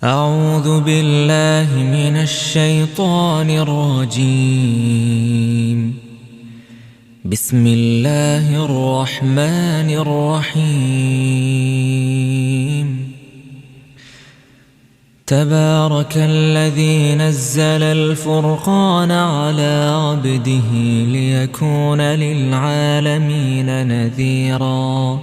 أعوذ بالله من الشيطان الرجيم. بسم الله الرحمن الرحيم. تبارك الذي نزل الفرقان على عبده ليكون للعالمين نذيرا.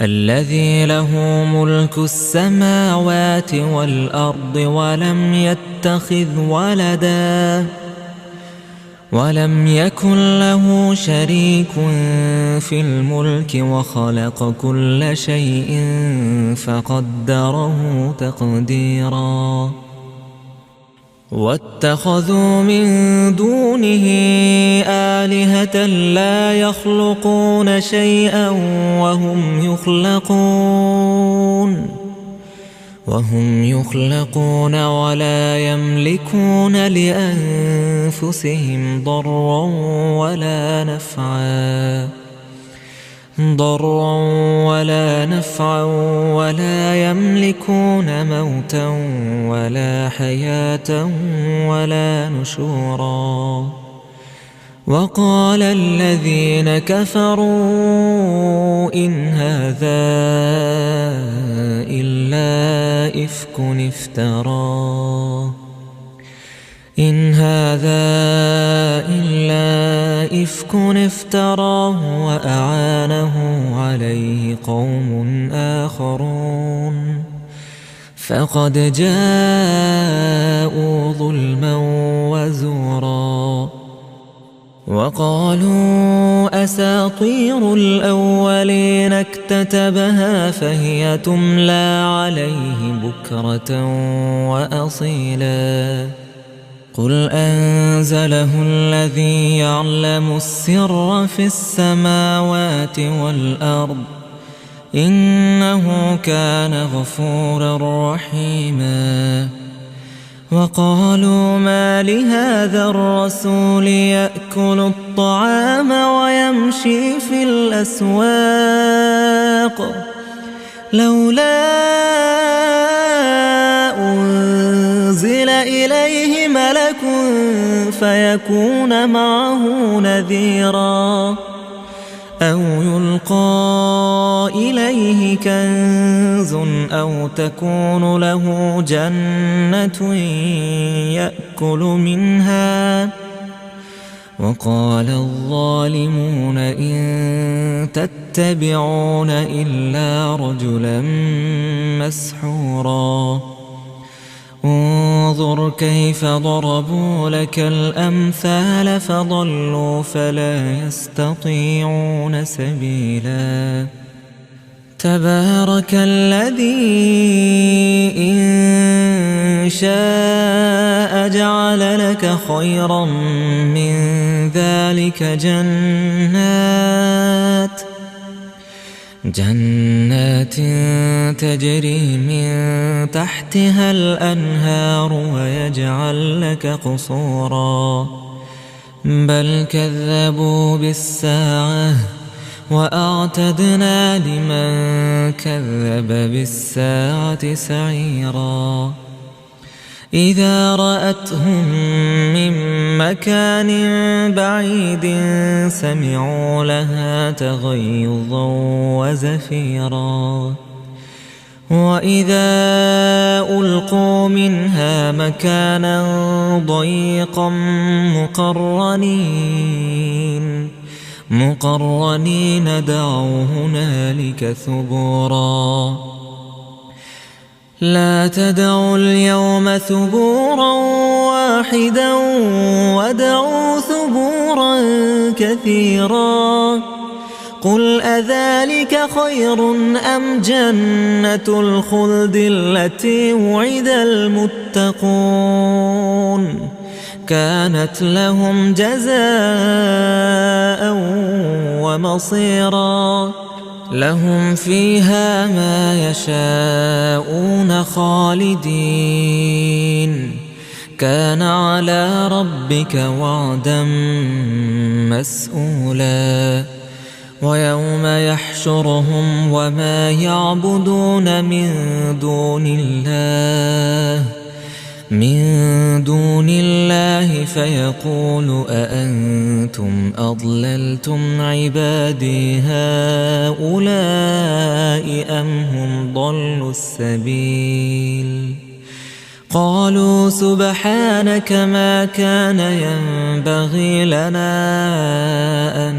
الذي له ملك السماوات والأرض ولم يتخذ ولدا ولم يكن له شريك في الملك وخلق كل شيء فقدره تقديرا. واتخذوا من دونه آلهة لا يخلقون شيئا وهم يخلقون ولا يملكون لأنفسهم ضرا ولا نفعا ولا يملكون موتا ولا حياة ولا نشورا. وقال الذين كفروا إن هذا إلا إفك افتراه وأعانه عليه قوم آخرون فقد جاءوا ظلما وزورا. وقالوا أساطير الأولين اكتتبها فهي تملى عليه بكرة وأصيلا. قل أنزله الذي يعلم السر في السماوات والأرض إنه كان غفورا رحيما. وقالوا ما لهذا الرسول يأكل الطعام ويمشي في الأسواق لولا أنزل إليه ملك فيكون معه نذيرا أو يلقى إليه كنز أو تكون له جنة يأكل منها. وقال الظالمون إن تتبعون إلا رجلا مسحورا. انظر كيف ضربوا لك الأمثال فضلوا فلا يستطيعون سبيلا. تبارك الذي إن شاء جعل لك خيرا من ذلك جنات تجري من تحتها الأنهار ويجعل لك قصورا بل كذبوا بالساعة وأعتدنا لمن كذب بالساعة سعيرا. إذا رأتهم من مكان بعيد سمعوا لها تغيظا وزفيرا. وإذا ألقوا منها مكانا ضيقا مقرنين دعوا هنالك ثبورا. لا تدعوا اليوم ثبورا واحدا وادعوا ثبورا كثيرا. قل أذلك خير أم جنة الخلد التي وعد المتقون كانت لهم جزاء ومصيرا. لهم فيها ما يشاءون خالدين كان على ربك وعدا مسئولا. ويوم يحشرهم وما يعبدون من دون الله فيقول أأنتم أضللتم عبادي هؤلاء أم هم ضلوا السبيل قالوا سبحانك ما كان ينبغي لنا أن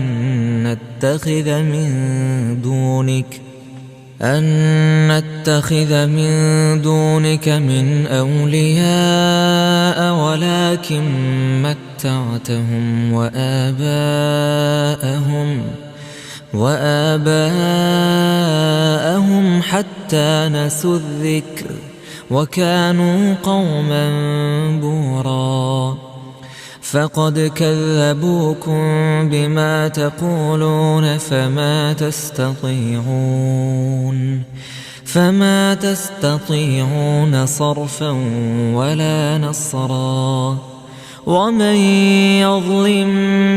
نتخذ من دونك من أولياء ولكن متعتهم وآباءهم حتى نسوا الذكر وكانوا قوما بورا فقد كذبوكم بما تقولون فما تستطيعون صرفا ولا نصرا ومن يظلم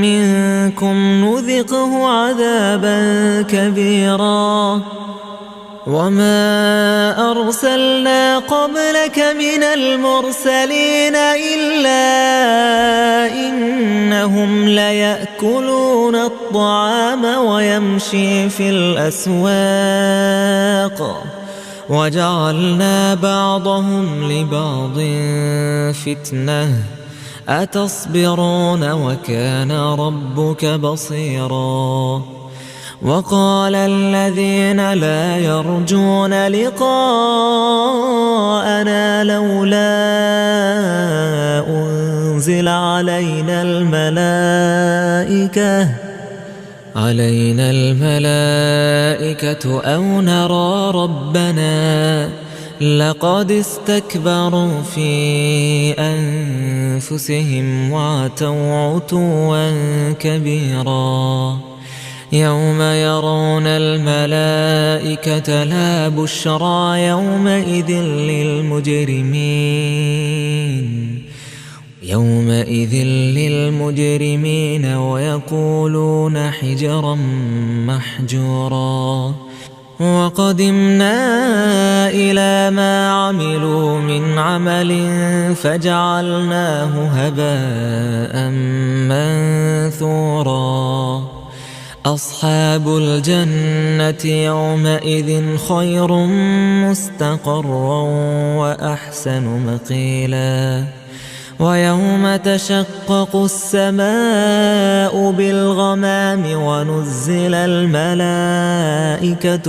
منكم نذقه عذابا كبيرا وما أرسلنا قبلك من المرسلين إلا إنهم ليأكلون الطعام ويمشي في الأسواق وجعلنا بعضهم لبعض فتنة أتصبرون وكان ربك بصيرا وقال الذين لا يرجون لقاءنا لولا أنزل علينا الملائكة أو نرى ربنا لقد استكبروا في أنفسهم وعتوا عتوا كبيرا يوم يرون الملائكة لا بشرى يومئذ للمجرمين ويقولون حجرا محجورا وقدمنا إلى ما عملوا من عمل فجعلناه هباء منثورا أصحاب الجنة يومئذ خير مستقرا وأحسن مقيلا ويوم تشقق السماء بالغمام ونزل الملائكة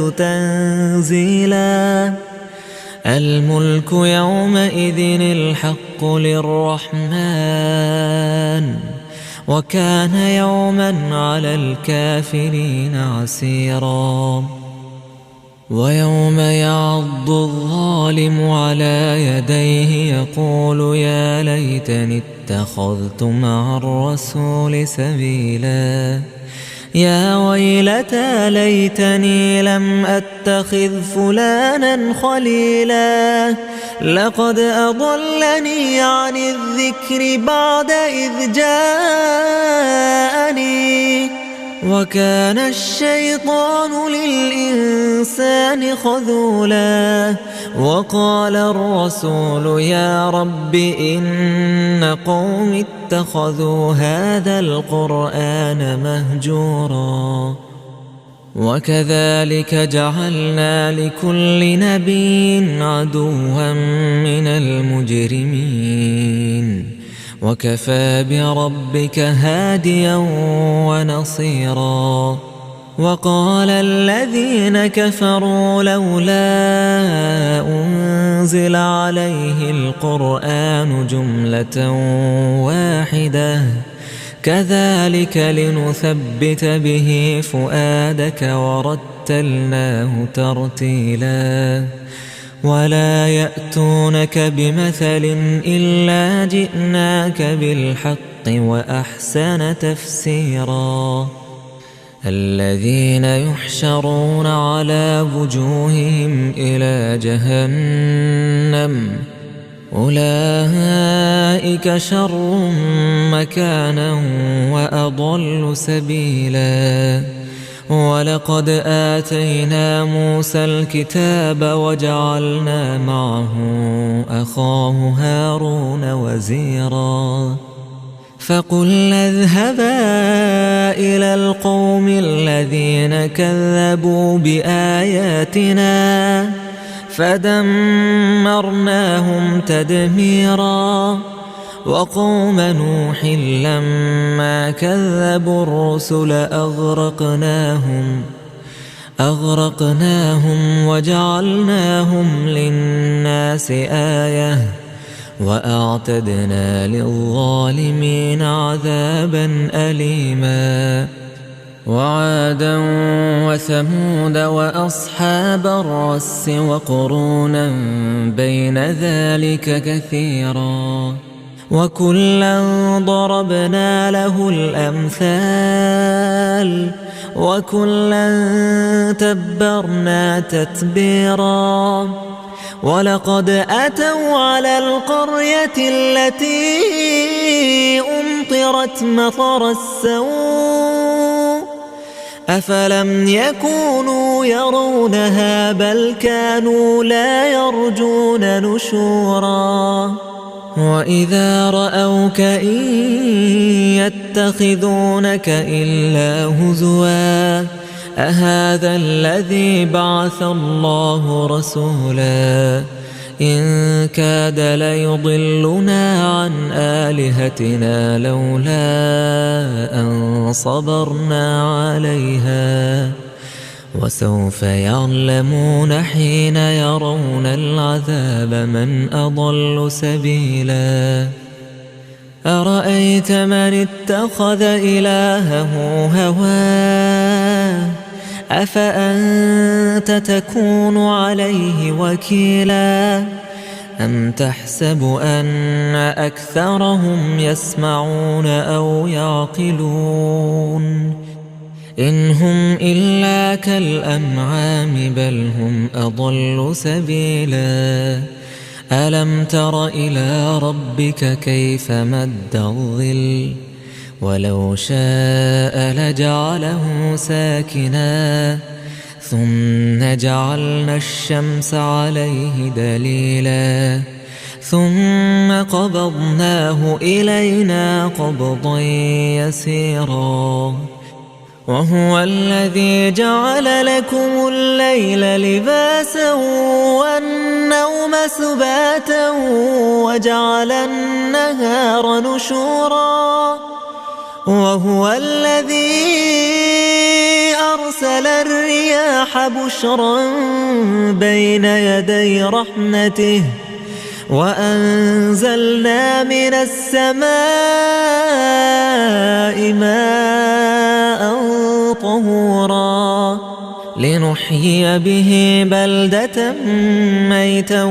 تنزيلا الملك يومئذ الحق للرحمن وكان يوما على الكافرين عسيرا ويوم يعض الظالم على يديه يقول يا ليتني اتخذت مع الرسول سبيلا يا ويلتى ليتني لم أتخذ فلانا خليلا لقد أضلني عن الذكر بعد إذ جاءني وكان الشيطان للإنسان خذولا وقال الرسول يا رب إن قوم اتخذوا هذا القرآن مهجورا وكذلك جعلنا لكل نبي عدوا من المجرمين وكفى بربك هاديا ونصيرا وقال الذين كفروا لولا أنزل عليه القرآن جملة واحدة كذلك لنثبت به فؤادك ورتلناه ترتيلا ولا يأتونك بمثل إلا جئناك بالحق وأحسن تفسيرا الذين يحشرون على وجوههم إلى جهنم أولئك شر مكانا وأضل سبيلا ولقد آتينا موسى الكتاب وجعلنا معه أخاه هارون وزيرا فقلنا اذهبا إلى القوم الذين كذبوا بآياتنا فدمرناهم تدميرا وقوم نوح لما كذبوا الرسل أغرقناهم وجعلناهم للناس آية وأعتدنا للظالمين عذابا أليما وعادا وثمود وأصحاب الرس وقرونا بين ذلك كثيرا وكلا ضربنا له الأمثال وكلا تبرنا تتبيرا ولقد أتوا على القرية التي أمطرت مطر السوء أفلم يكونوا يرونها بل كانوا لا يرجون نشورا وإذا رأوك إن يتخذونك إلا هزوا أهذا الذي بعث الله رسولا إن كاد ليضلنا عن آلهتنا لولا أن صبرنا عليها وسوف يعلمون حين يرون العذاب من أضل سبيلا أرأيت من اتخذ إلهه هواه أفأنت تكون عليه وكيلا أم تحسب أن أكثرهم يسمعون أو يعقلون إن هم إلا كالأنعام بل هم أضل سبيلا ألم تر إلى ربك كيف مد الظل ولو شاء لجعله ساكنا ثم جعلنا الشمس عليه دليلا ثم قبضناه إلينا قبضا يسيرا وهو الذي جعل لكم الليل لباسا والنوم سباتا وجعل النهار نشورا وهو الذي أرسل الرياح بشرا بين يدي رحمته وأنزلنا من السماء ماء طهورا لنحيي به بلدة ميتا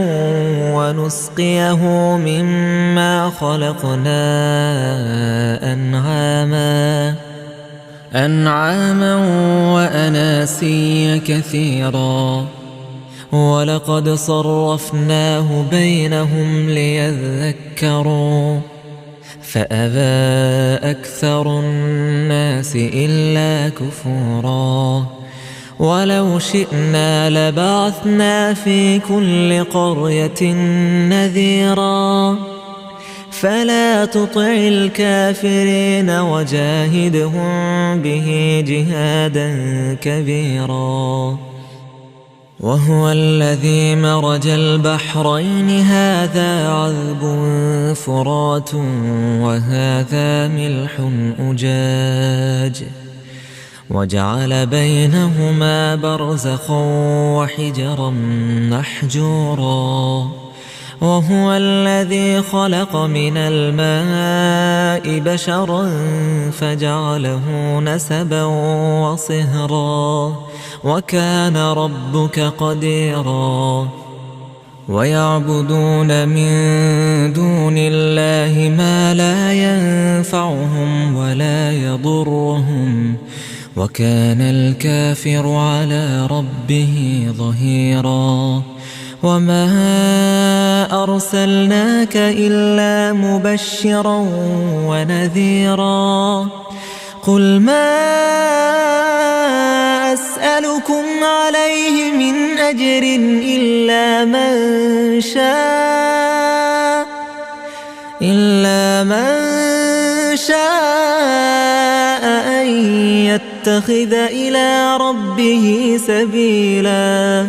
ونسقيه مما خلقنا أنعاما وأناسيا كثيرا ولقد صرفناه بينهم ليذكروا فأبى أكثر الناس إلا كفورا ولو شئنا لبعثنا في كل قرية نذيرا فلا تطع الكافرين وجاهدهم به جهادا كبيرا وهو الذي مرج البحرين هذا عذب فرات وهذا ملح أجاج وجعل بينهما برزخا وحجرا محجورا وهو الذي خلق من الماء بشرا فجعله نسبا وصهرا وكان ربك قديرا ويعبدون من دون الله ما لا ينفعهم ولا يضرهم وكان الكافر على ربه ظهيرا وما أرسلناك إلا مبشرا ونذيرا قل ما أسألكم عليه من أجر إلا من شاء أن يتخذ إلى ربه سبيلا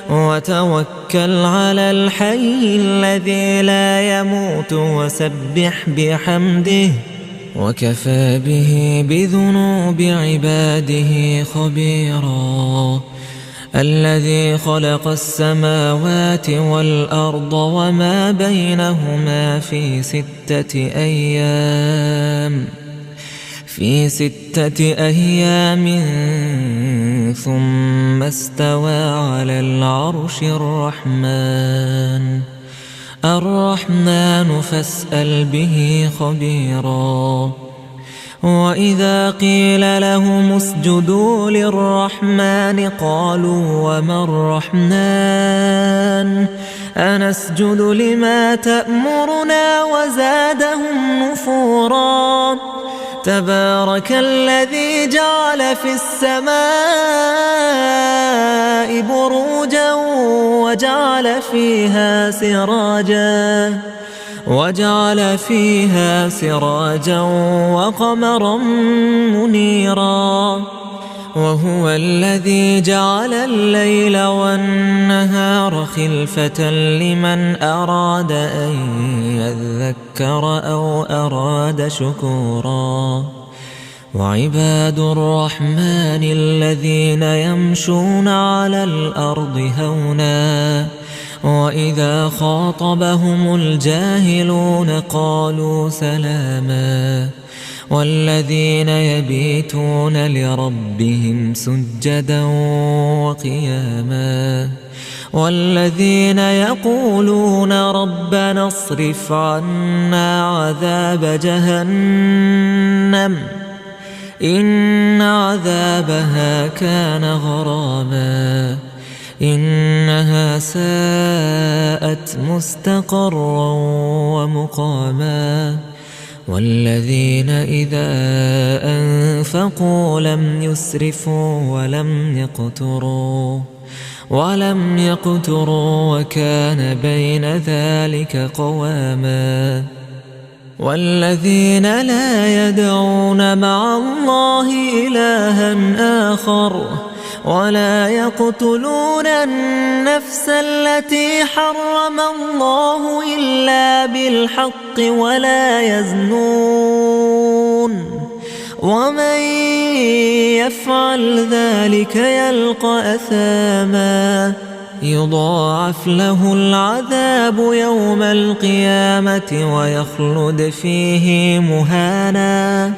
وتوكل على الحي الذي لا يموت وسبح بحمده وكفى به بذنوب عباده خبيرا الذي خلق السماوات والأرض وما بينهما في 6 أيام ثم استوى على العرش الرحمن فاسأل به خبيرا وإذا قيل لهم اسجدوا للرحمن قالوا وما الرحمن أنسجد لما تأمرنا وزادهم نفورا تبارك الذي جعل في السماء بروجا وجعل فيها سراجا وقمرا منيرا وهو الذي جعل الليل والنهار خلفة لمن أراد أن يذكر أو أراد شكورا وعباد الرحمن الذين يمشون على الأرض هونا وإذا خاطبهم الجاهلون قالوا سلاما والذين يبيتون لربهم سجدا وقياما والذين يقولون ربنا اصرف عنا عذاب جهنم إن عذابها كان غراما إنها ساءت مستقرا ومقاما والذين إذا أنفقوا لم يسرفوا ولم يقتروا وكان بين ذلك قواما والذين لا يدعون مع الله إلها آخر ولا يقتلون النفس التي حرم الله إلا بالحق ولا يزنون ومن يفعل ذلك يلقى أثاما يضاعف له العذاب يوم القيامة ويخلد فيه مهانا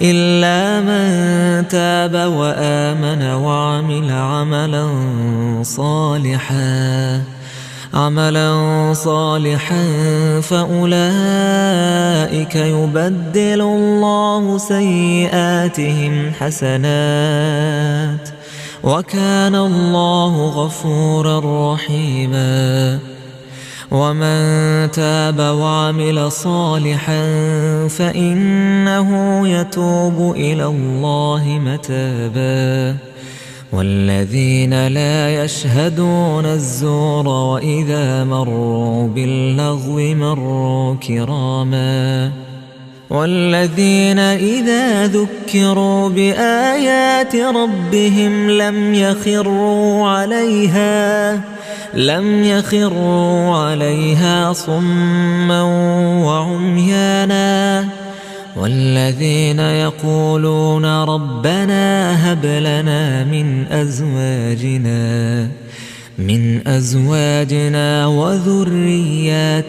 إلا من تاب وآمن وعمل عملا صالحا فأولئك يبدل الله سيئاتهم حسنات وكان الله غفورا رحيما ومن تاب وعمل صالحا فإنه يتوب إلى الله متابا والذين لا يشهدون الزور وإذا مروا باللغو مروا كراما والذين إذا ذكروا بآيات ربهم لم يخروا عليها صما وعميانا والذين يقولون ربنا هب لنا من أزواجنا وذرياتنا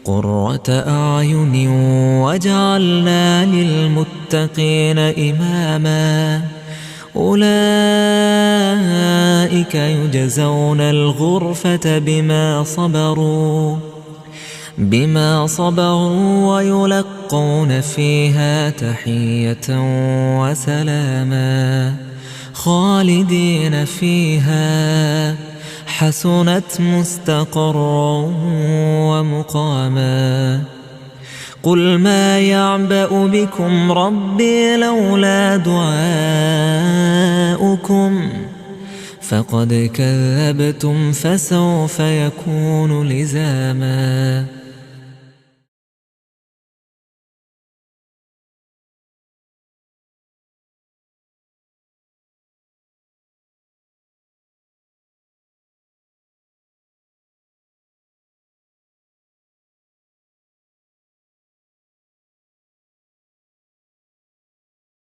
قرة أعين واجعلنا للمتقين إماما أولئك يجزون الغرفة بما صبروا ويلقون فيها تحية وسلاما خالدين فيها حسنت مستقرا ومقاما قل ما يعبأ بكم ربي لولا دعاؤكم فقد كذبتم فسوف يكون لزاما.